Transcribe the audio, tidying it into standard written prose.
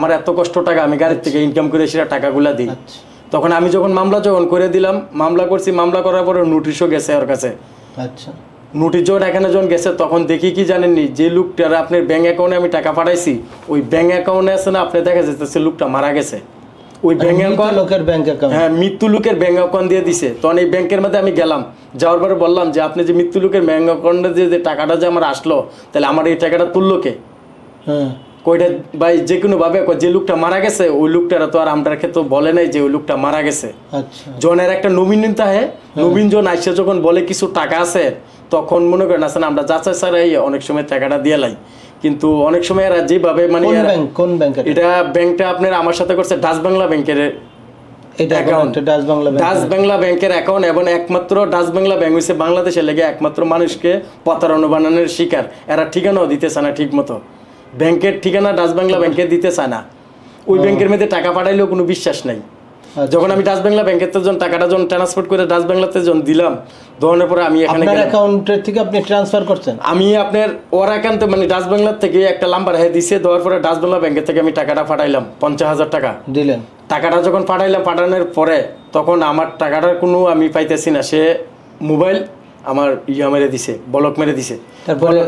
আমার এত কষ্ট টাকা আমি গাড়ির থেকে ইনকাম করে সেটা টাকাগুলা দিই। তখন আমি যখন মামলা করে দিলাম, মামলা করছি, মামলা করার পরে নোটিশও গেছে ওর কাছে। আচ্ছা, নোটিশ যখন এখানে যখন গেছে তখন দেখি কি জানেননি, যে লোকটার আপনার ব্যাংক অ্যাকাউন্টে আমি টাকা পাঠাইছি ওই ব্যাংক অ্যাকাউন্টে আছে না, আপনি দেখা যাচ্ছে লোকটা মারা গেছে। ওই ব্যাংক অ্যাকাউন্ট লোকের ব্যাংক অ্যাকাউন্ট, হ্যাঁ মৃত্যু লোকের ব্যাংক অ্যাকাউন্ট দিয়ে দিছে। তখন এই ব্যাংকের মধ্যে আমি গেলাম, যাওয়ার পরে বললাম যে আপনি যে মৃত্যু লোকের ব্যাংক অ্যাকাউন্টে যে টাকাটা যে আমার আসলো, তাহলে আমার এই টাকাটা তুললো কে? হ্যাঁ কইটা ভাই যে কোনো ভাবে যে লোকটা মারা গেছে ওই লোকটারা তো আর আমার ক্ষেত্রে বলে নাই যে ওই লোকটা মারা গেছে। আচ্ছা, জনের একটা নবীন হয়, নবীন জন আইসে যখন বলে কিছু টাকা আছে, তখন মনে করেন আসেন আমরা যাচাই ছাড়াই অনেক সময় টাকাটা দিয়ে লাই। কিন্তু অনেক সময় এরা যেভাবে মানে কোন ব্যাংক এটা ব্যাংকটা আপনার আমার সাথে করছে ডাচ বাংলা ব্যাংকের অ্যাকাউন্ট, ডাচ বাংলা ব্যাংকের অ্যাকাউন্ট, এবং একমাত্র ডাচ বাংলা ব্যাংক হচ্ছে বাংলাদেশের লেগে একমাত্র মানুষকে প্রতারণা বানানোর শিকার। এরা ঠিকানাও দিতে চায় না ঠিক মতো, ব্যাংকের ঠিকানা ডাচ বাংলা ব্যাংকে দিতে চায় না। ওই ব্যাংকের মধ্যে টাকা পাঠাইলেও কোনো বিশ্বাস নাই। যখন আমি ডাচ বাংলা ব্যাংকের যখন টাকাটা যখন ট্রান্সফার করে ডাচ বাংলাতে যখন দিলাম, ধরনের পরে আমি এখানে অ্যাকাউন্টের থেকে আপনি ট্রান্সফার করছেন, আমি আপনার ওর অ্যাকাউন্টে মানে ডাচ বাংলার থেকে একটা নাম্বার হয়ে দিছে, দেওয়ার পরে ডাচ বাংলা ব্যাংকের থেকে আমি টাকাটা পাঠাইলাম, 50,000 টাকা দিলেন। টাকাটা যখন পাঠাইলাম, পাঠানোর পরে তখন আমার টাকাটার কোনো আমি পাইতেছি না। সে মোবাইল আমার মেরে দিছে, ব্লক মেরে দিছে। তারপরে